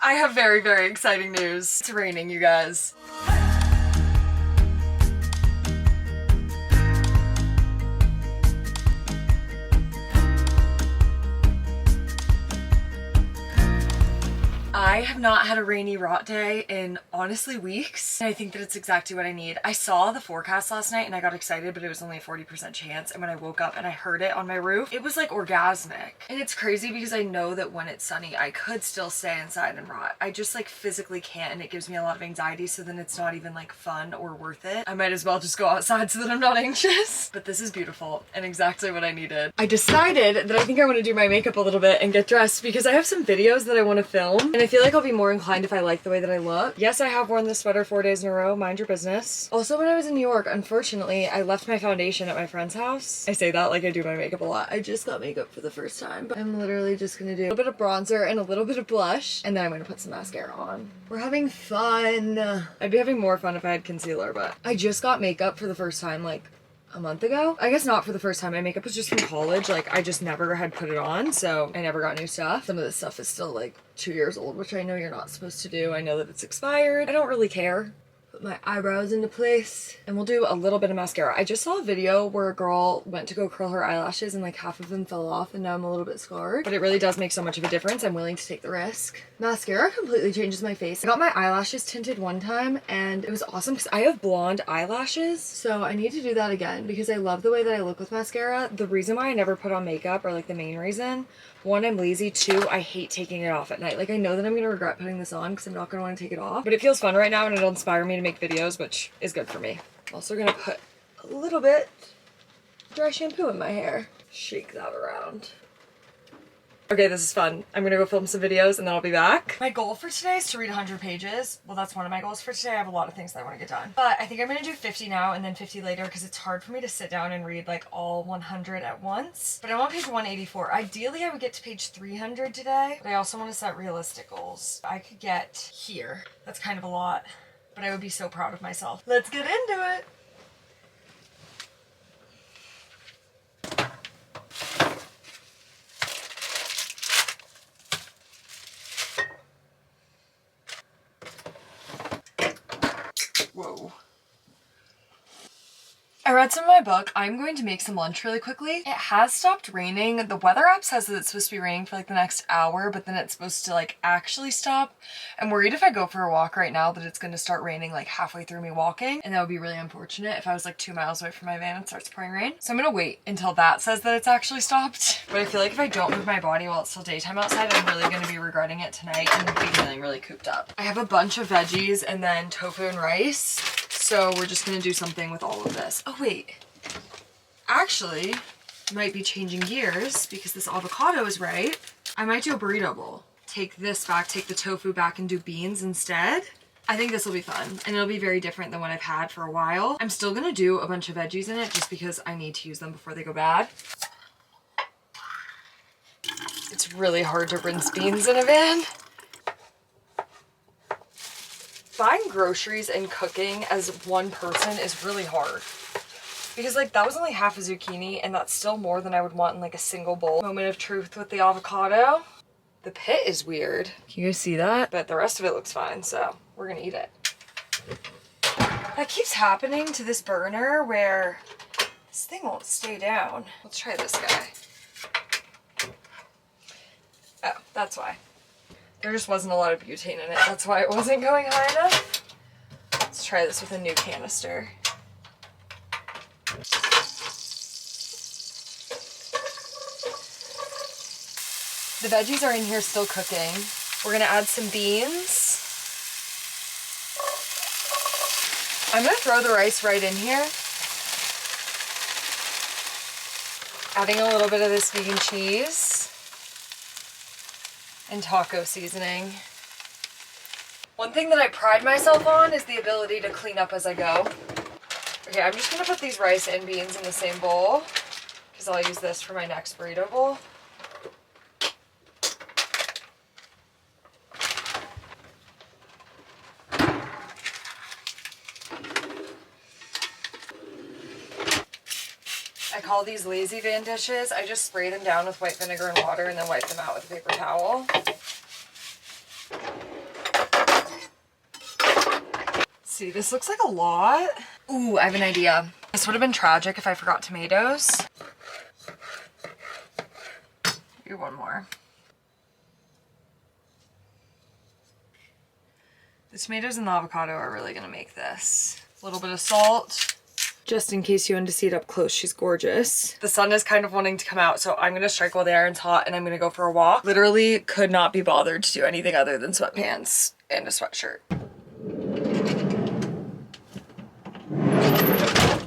I have very, very exciting news. It's raining, you guys. I have not had a rainy rot day in honestly weeks, and I think that it's exactly what I need. I saw the forecast last night and I got excited, but it was only a 40% chance, and when I woke up and I heard it on my roof, it was like orgasmic. And it's crazy because I know that when it's sunny I could still stay inside and rot. I just like physically can't, and it gives me a lot of anxiety, so then it's not even like fun or worth it. I might as well just go outside so that I'm not anxious. But this is beautiful and exactly what I needed. I decided that I think I want to do my makeup a little bit and get dressed because I have some videos that I want to film, and I feel like I'll be more inclined if I like the way that I look. Yes, I have worn this sweater 4 days in a row, mind your business. Also, when I was in New York, unfortunately, I left my foundation at my friend's house. I say that like I do my makeup a lot. I just got makeup for the first time, but I'm literally just gonna do a little bit of bronzer and a little bit of blush, and then I'm gonna put some mascara on. We're having fun. I'd be having more fun if I had concealer, but I just got makeup for the first time like a month ago. I guess not for the first time. My makeup was just from college. Like I just never had put it on, so I never got new stuff. Some of this stuff is still like 2 years old, which I know you're not supposed to do. I know that it's expired. I don't really care. Put my eyebrows into place, and we'll do a little bit of mascara. I just saw a video where a girl went to go curl her eyelashes and like half of them fell off, and now I'm a little bit scarred, but it really does make so much of a difference. I'm willing to take the risk. Mascara completely changes my face. I got my eyelashes tinted one time and it was awesome because I have blonde eyelashes, so I need to do that again because I love the way that I look with mascara. The reason why I never put on makeup, or like the main reason, one, I'm lazy. Two, I hate taking it off at night. Like I know that I'm gonna regret putting this on because I'm not gonna want to take it off, but it feels fun right now and it'll inspire me to make videos, which is good for me. I'm also gonna put a little bit dry shampoo in my hair. Shake that around. Okay, this is fun. I'm gonna go film some videos and then I'll be back. My goal for today is to read 100 pages. Well, that's one of my goals for today. I have a lot of things that I want to get done. But I think I'm gonna do 50 now and then 50 later because it's hard for me to sit down and read like all 100 at once. But I'm on page 184. Ideally, I would get to page 300 today, but I also want to set realistic goals. I could get here. That's kind of a lot, but I would be so proud of myself. Let's get into it. Whoa. I read some of my book. I'm going to make some lunch really quickly. It has stopped raining. The weather app says that it's supposed to be raining for like the next hour, but then it's supposed to like actually stop. I'm worried if I go for a walk right now that it's going to start raining like halfway through me walking, and that would be really unfortunate if I was like 2 miles away from my van and it starts pouring rain. So I'm gonna wait until that says that it's actually stopped. But I feel like if I don't move my body while it's still daytime outside, I'm really going to be regretting it tonight and be feeling really cooped up. I have a bunch of veggies and then tofu and rice. So we're just gonna do something with all of this. Oh wait, actually, might be changing gears because this avocado is ripe. I might do a burrito bowl. Take this back, take the tofu back and do beans instead. I think this will be fun and it'll be very different than what I've had for a while. I'm still gonna do a bunch of veggies in it just because I need to use them before they go bad. It's really hard to rinse beans in a van. Buying groceries and cooking as one person is really hard because like that was only half a zucchini and that's still more than I would want in like a single bowl. Moment of truth with the avocado. The pit is weird. Can you guys see that? But the rest of it looks fine, so we're gonna eat it. That keeps happening to this burner where this thing won't stay down. Let's try this guy. Oh, that's why. There just wasn't a lot of butane in it. That's why it wasn't going high enough. Let's try this with a new canister. The veggies are in here still cooking. We're gonna add some beans. I'm gonna throw the rice right in here. Adding a little bit of this vegan cheese. And taco seasoning. One thing that I pride myself on is the ability to clean up as I go. Okay, I'm just gonna put these rice and beans in the same bowl because I'll use this for my next burrito bowl. I call these lazy van dishes. I just spray them down with white vinegar and water and then wipe them out with a paper towel. see, this looks like a lot. Ooh, I have an idea. This would have been tragic if I forgot tomatoes. Do one more. The tomatoes and the avocado are really gonna make this. A little bit of salt. Just in case you wanted to see it up close, she's gorgeous. The sun is kind of wanting to come out, so I'm gonna strike while the iron's hot and I'm gonna go for a walk. Literally could not be bothered to do anything other than sweatpants and a sweatshirt.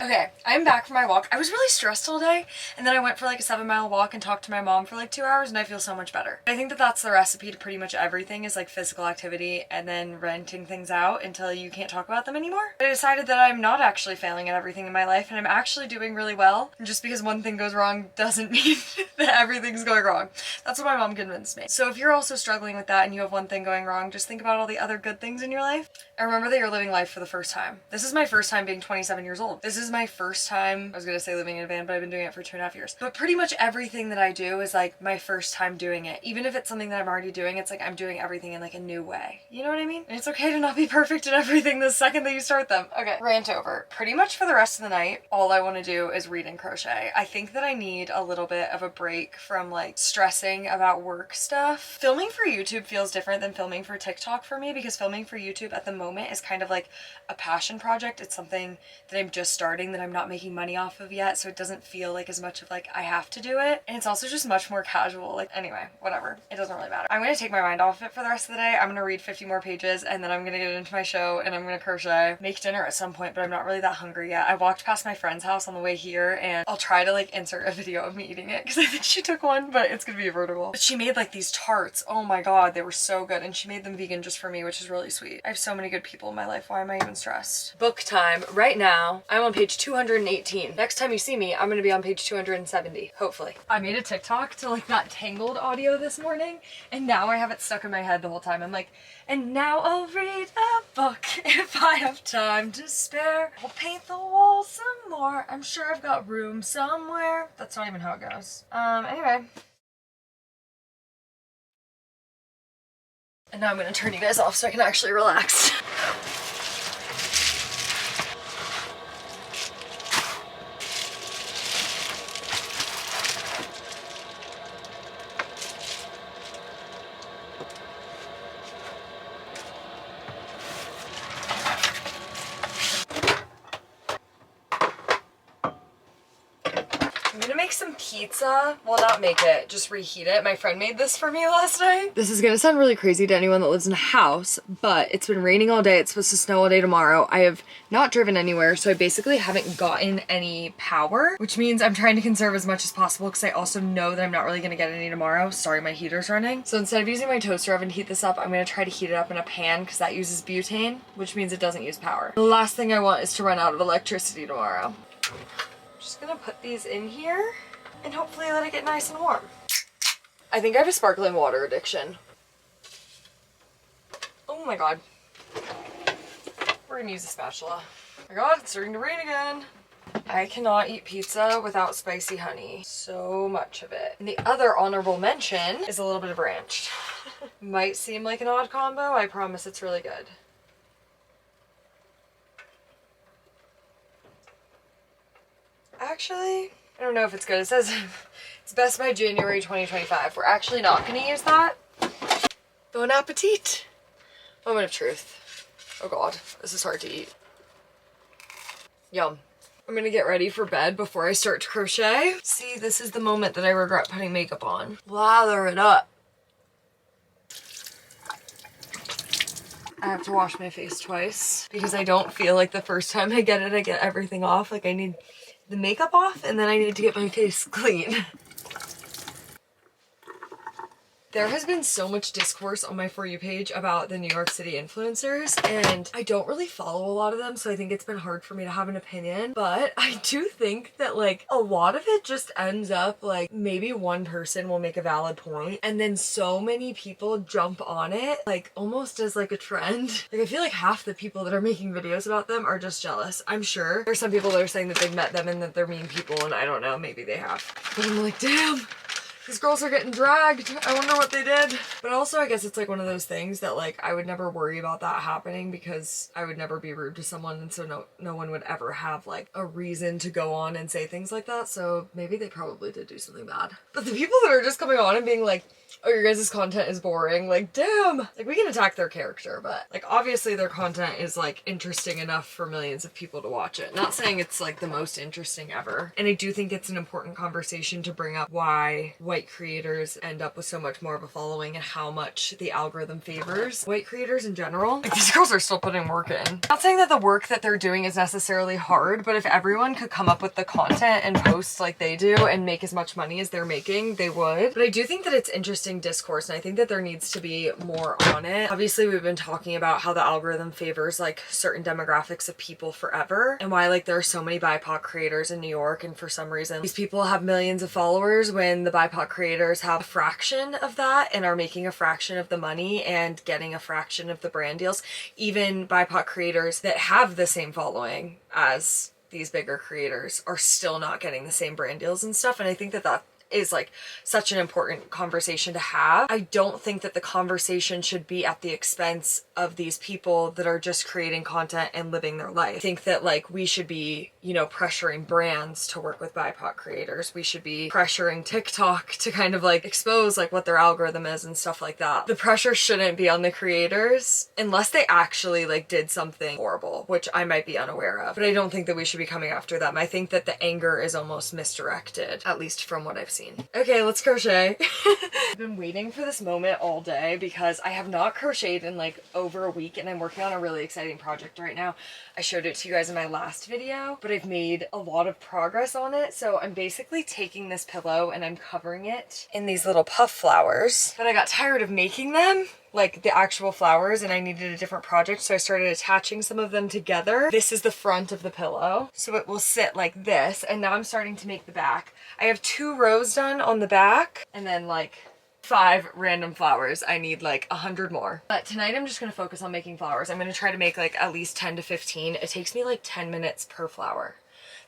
Okay, I'm back from my walk. I was really stressed all day, and then I went for like a 7-mile walk and talked to my mom for like 2 hours, and I feel so much better. I think that that's the recipe to pretty much everything, is like physical activity and then renting things out until you can't talk about them anymore. I decided that I'm not actually failing at everything in my life, and I'm actually doing really well. And just because one thing goes wrong doesn't mean that everything's going wrong. That's what my mom convinced me. So if you're also struggling with that and you have one thing going wrong, just think about all the other good things in your life. And remember that you're living life for the first time. This is my first time being 27 years old. This is my first time, I was gonna say living in a van, but I've been doing it for 2.5 years. But pretty much everything that I do is like my first time doing it. Even if it's something that I'm already doing, it's like I'm doing everything in like a new way. You know what I mean? And it's okay to not be perfect at everything the second that you start them. Okay, rant over. Pretty much for the rest of the night, all I wanna do is read and crochet. I think that I need a little bit of a break from like stressing about work stuff. Filming for YouTube feels different than filming for TikTok for me, because filming for YouTube at the moment is kind of like a passion project. It's something that I'm just starting, that I'm not making money off of yet, so it doesn't feel like as much of like I have to do it, and it's also just much more casual. Like, anyway, whatever, it doesn't really matter. I'm gonna take my mind off it for the rest of the day. I'm gonna read 50 more pages, and then I'm gonna get into my show and I'm gonna crochet, make dinner at some point, but I'm not really that hungry yet. I walked past my friend's house on the way here, and I'll try to like insert a video of me eating it because I think she took one, but it's gonna be vertical. But she made like these tarts, oh my god, they were so good, and she made them vegan just for me, which is really sweet. I have so many good people in my life, why am I even stressed? Book time. Right now I'm on page 218. Next time you see me, I'm gonna be on page 270, hopefully. I made a TikTok to like that Tangled audio this morning, and now I have it stuck in my head the whole time. I'm like, and now I'll read a book if I have time to spare. I'll paint the walls some more. I'm sure I've got room somewhere. That's not even how it goes. Anyway. And now I'm gonna turn you guys off so I can actually relax. I'm gonna make some pizza. Well, not make it, just reheat it. My friend made this for me last night. This is gonna sound really crazy to anyone that lives in a house, but it's been raining all day. It's supposed to snow all day tomorrow. I have not driven anywhere, so I basically haven't gotten any power, which means I'm trying to conserve as much as possible because I also know that I'm not really gonna get any tomorrow. Sorry, my heater's running. So instead of using my toaster oven to heat this up, I'm gonna try to heat it up in a pan because that uses butane, which means it doesn't use power. The last thing I want is to run out of electricity tomorrow. Just gonna put these in here and hopefully let it get nice and warm. I think I have a sparkling water addiction. Oh my god. We're gonna use a spatula. Oh my god, it's starting to rain again. I cannot eat pizza without spicy honey. So much of it. And the other honorable mention is a little bit of ranch. Might seem like an odd combo. I promise it's really good. Actually, I don't know if it's good. It says it's best by January 2025. We're actually not going to use that. Bon appetit. Moment of truth. Oh god, this is hard to eat. Yum. I'm gonna get ready for bed before I start to crochet. See, this is the moment that I regret putting makeup on. Lather it up. I have to wash my face twice because I don't feel like the first time I get it, I get everything off. Like I need the makeup off and then I need to get my face clean. There has been so much discourse on my For You page about the New York City influencers, and I don't really follow a lot of them, so I think it's been hard for me to have an opinion, but I do think that like a lot of it just ends up like maybe one person will make a valid point and then so many people jump on it like almost as like a trend. Like I feel like half the people that are making videos about them are just jealous. I'm sure there's some people that are saying that they've met them and that they're mean people, and I don't know, maybe they have. But I'm like, damn. These girls are getting dragged. I wonder what they did. But also, I guess it's like one of those things that like I would never worry about that happening because I would never be rude to someone, and so no one would ever have like a reason to go on and say things like that. So maybe they probably did do something bad. But the people that are just coming on and being like, oh, your guys' content is boring, like damn. Like we can attack their character, but like obviously their content is like interesting enough for millions of people to watch it. Not saying it's like the most interesting ever. And I do think it's an important conversation to bring up why white creators end up with so much more of a following and how much the algorithm favors white creators in general. Like these girls are still putting work in. Not saying that the work that they're doing is necessarily hard, but if everyone could come up with the content and post like they do and make as much money as they're making, they would. But I do think that it's interesting discourse, and I think that there needs to be more on it. Obviously, we've been talking about how the algorithm favors like certain demographics of people forever, and why like there are so many BIPOC creators in New York, and for some reason these people have millions of followers when the BIPOC creators have a fraction of that and are making a fraction of the money and getting a fraction of the brand deals. Even BIPOC creators that have the same following as these bigger creators are still not getting the same brand deals and stuff, and I think that that is like such an important conversation to have. I don't think that the conversation should be at the expense of these people that are just creating content and living their life. I think that like we should be, you know, pressuring brands to work with BIPOC creators. We should be pressuring TikTok to kind of like expose like what their algorithm is and stuff like that. The pressure shouldn't be on the creators unless they actually like did something horrible, which I might be unaware of. But I don't think that we should be coming after them. I think that the anger is almost misdirected, at least from what I've seen. Okay, let's crochet. I've been waiting for this moment all day because I have not crocheted in like over a week, and I'm working on a really exciting project right now. I showed it to you guys in my last video, but I've made a lot of progress on it. So I'm basically taking this pillow and I'm covering it in these little puff flowers, but I got tired of making them, like the actual flowers, and I needed a different project, so I started attaching some of them together. This is the front of the pillow, so it will sit like this, and now I'm starting to make the back. I have 2 rows done on the back, and then like 5 random flowers. I need like 100 more. But tonight I'm just gonna focus on making flowers. I'm gonna try to make like at least 10 to 15. It takes me like 10 minutes per flower.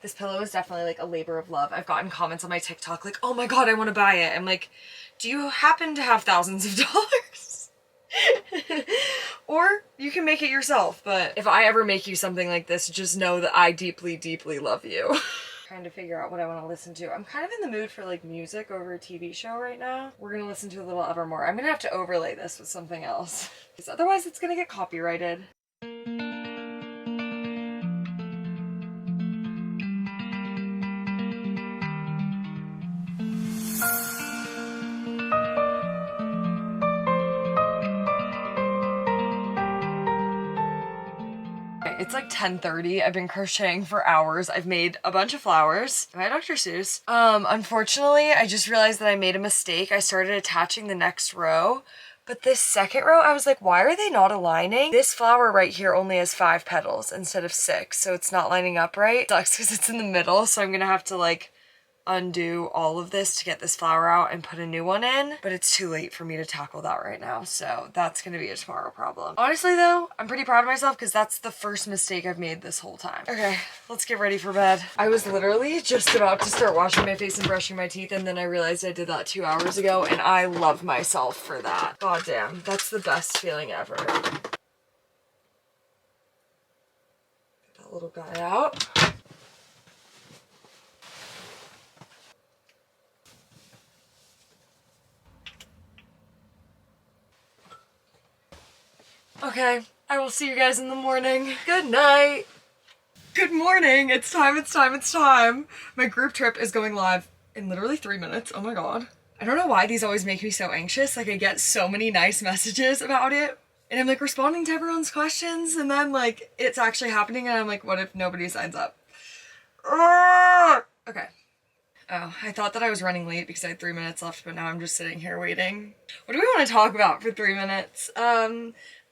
This pillow is definitely like a labor of love. I've gotten comments on my TikTok like, oh my god, I want to buy it. I'm like, do you happen to have thousands of dollars? Or you can make it yourself, but if I ever make you something like this, just know that I deeply, deeply love you. Trying to figure out what I want to listen to. I'm kind of in the mood for like music over a TV show right now. We're gonna listen to a little Evermore. I'm gonna have to overlay this with something else, because otherwise it's gonna get copyrighted. It's like 10:30. I've been crocheting for hours. I've made a bunch of flowers. Am I Dr. Seuss? Unfortunately, I just realized that I made a mistake. I started attaching the next row, but this second row, I was like, why are they not aligning? This flower right here only has 5 petals instead of 6, so it's not lining up right. It sucks because it's in the middle, so I'm gonna have to like undo all of this to get this flower out and put a new one in, but it's too late for me to tackle that right now, so that's gonna be a tomorrow problem. Honestly though, I'm pretty proud of myself because that's the first mistake I've made this whole time. Okay, let's get ready for bed. I was literally just about to start washing my face and brushing my teeth, and then I realized I did that 2 hours ago, and I love myself for that. God damn, that's the best feeling ever. Get that little guy out. Okay, I will see you guys in the morning. Good night. Good morning. It's time, it's time, it's time. My group trip is going live in literally 3 minutes. Oh my god. I don't know why these always make me so anxious. Like I get so many nice messages about it, and I'm like responding to everyone's questions, and then like it's actually happening, and I'm like, what if nobody signs up? Okay. Oh, I thought that I was running late because I had 3 minutes left, but now I'm just sitting here waiting. What do we want to talk about for 3 minutes?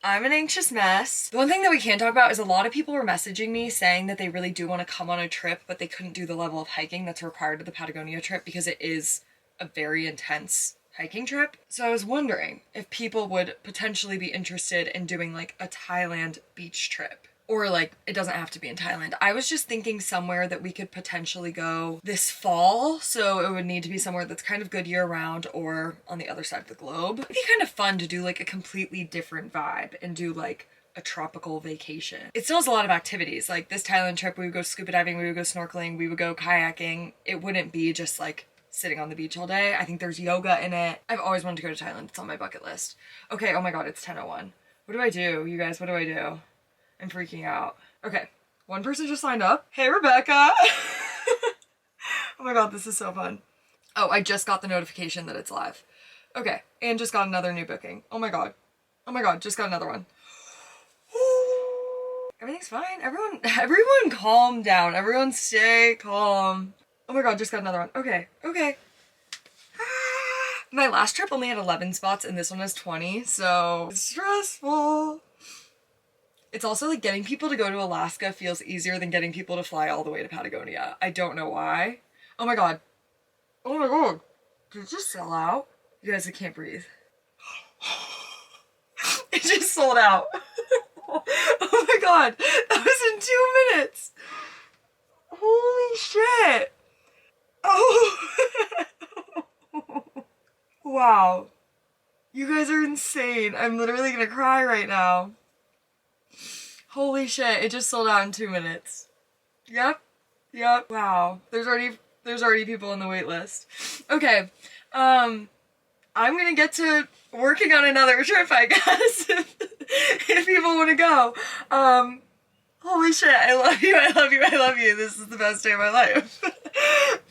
I'm an anxious mess. The one thing that we can talk about is a lot of people were messaging me saying that they really do want to come on a trip, but they couldn't do the level of hiking that's required of the Patagonia trip because it is a very intense hiking trip. So I was wondering if people would potentially be interested in doing like a Thailand beach trip Or like, it doesn't have to be in Thailand. I was just thinking somewhere that we could potentially go this fall. So it would need to be somewhere that's kind of good year round or on the other side of the globe. It'd be kind of fun to do like a completely different vibe and do like a tropical vacation. It still has a lot of activities. Like this Thailand trip, we would go scuba diving, we would go snorkeling, we would go kayaking. It wouldn't be just like sitting on the beach all day. I think there's yoga in it. I've always wanted to go to Thailand. It's on my bucket list. Okay, oh my god, it's 10:01. What do I do, you guys? What do I do? I'm freaking out. Okay, one person just signed up. Hey, Rebecca. Oh my god, this is so fun. Oh, I just got the notification that it's live. Okay, and just got another new booking. Oh my god. Oh my god, just got another one. Everything's fine. Everyone calm down. Everyone stay calm. Oh my god, just got another one. Okay, okay. My last trip only had 11 spots and this one has 20, so it's stressful. It's also like getting people to go to Alaska feels easier than getting people to fly all the way to Patagonia. I don't know why. Oh my god. Oh my god. Did it just sell out? You guys, I can't breathe. It just sold out. Oh my god. That was in 2 minutes. Holy shit. Oh. Wow. You guys are insane. I'm literally gonna cry right now. Holy shit, it just sold out in 2 minutes. Yep. Yep. Wow. There's already people on the wait list. Okay. I'm gonna get to working on another trip, I guess, if people want to go. Holy shit, I love you, I love you, I love you. This is the best day of my life.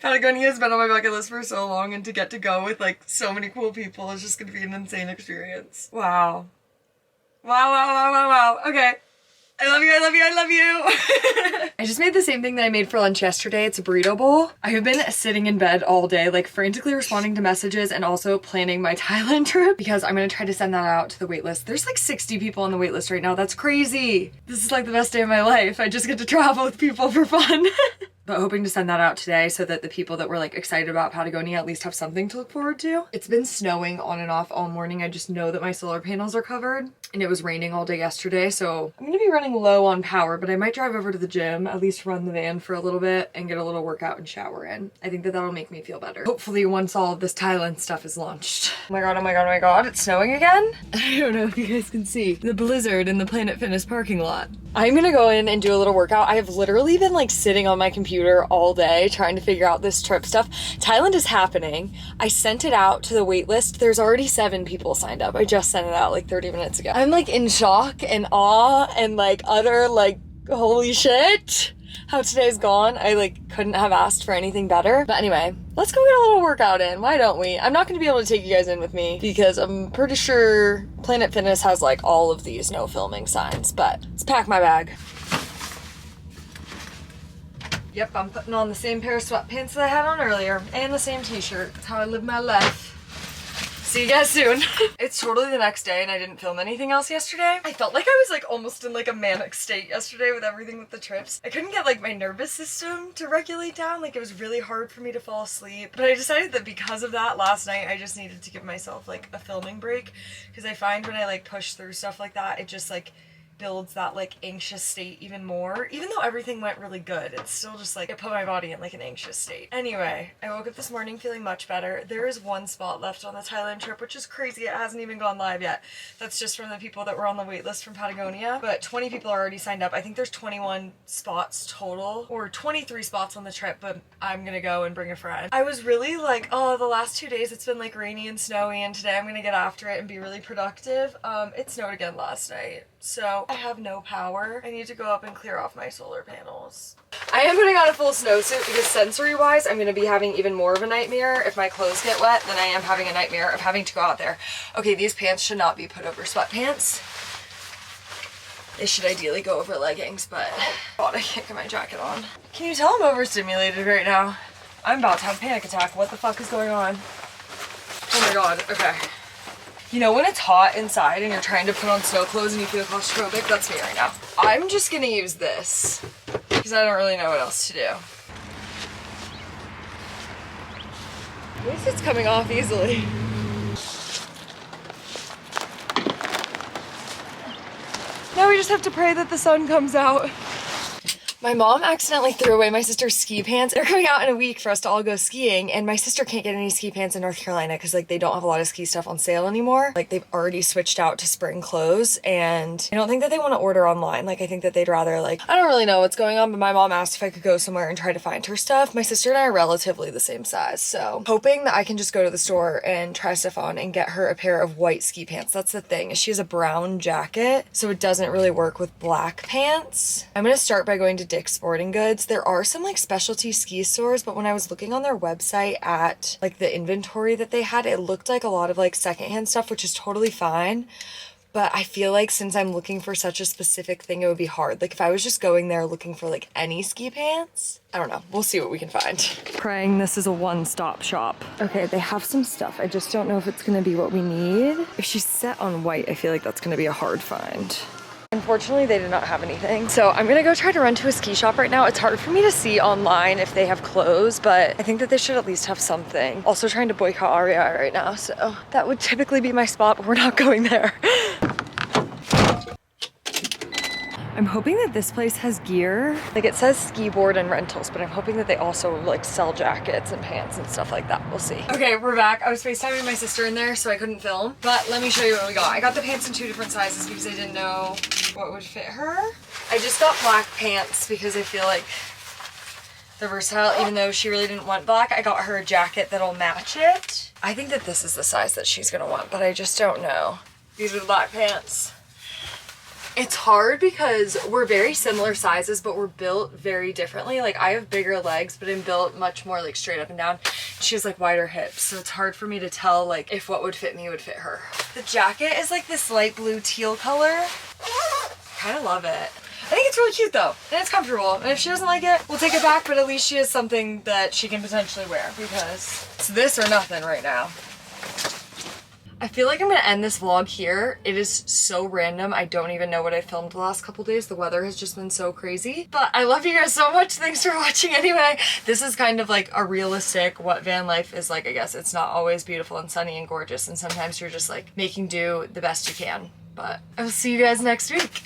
Patagonia has been on my bucket list for so long, and to get to go with like so many cool people is just gonna be an insane experience. Wow. Wow, wow, wow, wow, wow. Okay. I love you, I love you, I love you! I just made the same thing that I made for lunch yesterday. It's a burrito bowl. I have been sitting in bed all day, like frantically responding to messages and also planning my Thailand trip because I'm gonna try to send that out to the waitlist. There's like 60 people on the waitlist right now. That's crazy. This is like the best day of my life. I just get to travel with people for fun. But hoping to send that out today so that the people that were like excited about Patagonia at least have something to look forward to. It's been snowing on and off all morning. I just know that my solar panels are covered and it was raining all day yesterday. So I'm gonna be running low on power, but I might drive over to the gym, at least run the van for a little bit and get a little workout and shower in. I think that that'll make me feel better. Hopefully once all of this Thailand stuff is launched. Oh my god, oh my god, oh my god, it's snowing again? I don't know if you guys can see the blizzard in the Planet Fitness parking lot. I'm gonna go in and do a little workout. I have literally been like sitting on my computer all day trying to figure out this trip stuff. Thailand is happening. I sent it out to the wait list. There's already 7 people signed up. I just sent it out like 30 minutes ago. I'm like in shock and awe and like utter like holy shit how today's gone. I like couldn't have asked for anything better. But anyway, let's go get a little workout in. Why don't we? I'm not gonna be able to take you guys in with me because I'm pretty sure Planet Fitness has like all of these no filming signs, but let's pack my bag. Yep, I'm putting on the same pair of sweatpants that I had on earlier and the same t-shirt. That's how I live my life. See you guys soon. It's totally the next day and I didn't film anything else yesterday. I felt like I was like almost in like a manic state yesterday with everything with the trips. I couldn't get like my nervous system to regulate down. Like it was really hard for me to fall asleep. But I decided that because of that last night, I just needed to give myself like a filming break. Because I find when I like push through stuff like that, it just like builds that like anxious state even more. Even though everything went really good, it's still just like it put my body in like an anxious state. Anyway, I woke up this morning feeling much better. There is 1 spot left on the Thailand trip, which is crazy. It hasn't even gone live yet. That's just from the people that were on the wait list from Patagonia, but 20 people are already signed up. I think there's 21 spots total, or 23 spots on the trip, but I'm gonna go and bring a friend. I was really like, oh, the last 2 days it's been like rainy and snowy, and today I'm gonna get after it and be really productive. It snowed again last night, so I have no power. I need to go up and clear off my solar panels. I am putting on a full snowsuit because sensory-wise, I'm going to be having even more of a nightmare if my clothes get wet than I am having a nightmare of having to go out there. Okay, these pants should not be put over sweatpants. They should ideally go over leggings, but God, I can't get my jacket on. Can you tell I'm overstimulated right now? I'm about to have a panic attack. What the fuck is going on? Oh my God, okay. You know when it's hot inside and you're trying to put on snow clothes and you feel claustrophobic? That's me right now. I'm just gonna use this because I don't really know what else to do. At least it's coming off easily. Now we just have to pray that the sun comes out. My mom accidentally threw away my sister's ski pants. They're coming out in a week for us to all go skiing, and my sister can't get any ski pants in North Carolina because like they don't have a lot of ski stuff on sale anymore. Like they've already switched out to spring clothes, and I don't think that they want to order online. Like I think that they'd rather like, I don't really know what's going on, but my mom asked if I could go somewhere and try to find her stuff. My sister and I are relatively the same size, so hoping that I can just go to the store and try stuff on and get her a pair of white ski pants. That's the thing, is she has a brown jacket, so it doesn't really work with black pants. I'm gonna start by going to Dick's Sporting Goods. There are some like specialty ski stores, but when I was looking on their website at like the inventory that they had, it looked like a lot of like secondhand stuff, which is totally fine. But I feel like since I'm looking for such a specific thing, it would be hard. Like if I was just going there looking for like any ski pants, I don't know. We'll see what we can find. Praying this is a one-stop shop. Okay, they have some stuff. I just don't know if it's gonna be what we need. If she's set on white, I feel like that's gonna be a hard find. Unfortunately, they did not have anything. So I'm gonna go try to run to a ski shop right now. It's hard for me to see online if they have clothes, but I think that they should at least have something. Also trying to boycott REI right now, so that would typically be my spot, but we're not going there. I'm hoping that this place has gear. Like it says ski board and rentals, but I'm hoping that they also like sell jackets and pants and stuff like that. We'll see. Okay, we're back. I was FaceTiming my sister in there, so I couldn't film, but let me show you what we got. I got the pants in 2 different sizes because I didn't know what would fit her. I just got black pants because I feel like they're versatile, even though she really didn't want black. I got her a jacket that'll match it. I think that this is the size that she's gonna want, but I just don't know. These are the black pants. It's hard because we're very similar sizes, but we're built very differently. Like I have bigger legs, but I'm built much more like straight up and down. She has like wider hips, so it's hard for me to tell like if what would fit me would fit her. The jacket is like this light blue teal color. Kind of love it. I think it's really cute though, and it's comfortable. And if she doesn't like it, we'll take it back, but at least she has something that she can potentially wear because it's this or nothing right now. I feel like I'm gonna end this vlog here. It is so random. I don't even know what I filmed the last couple days. The weather has just been so crazy. But I love you guys so much. Thanks for watching anyway. This is kind of like a realistic what van life is like, I guess. It's not always beautiful and sunny and gorgeous. And sometimes you're just like making do the best you can. But I will see you guys next week.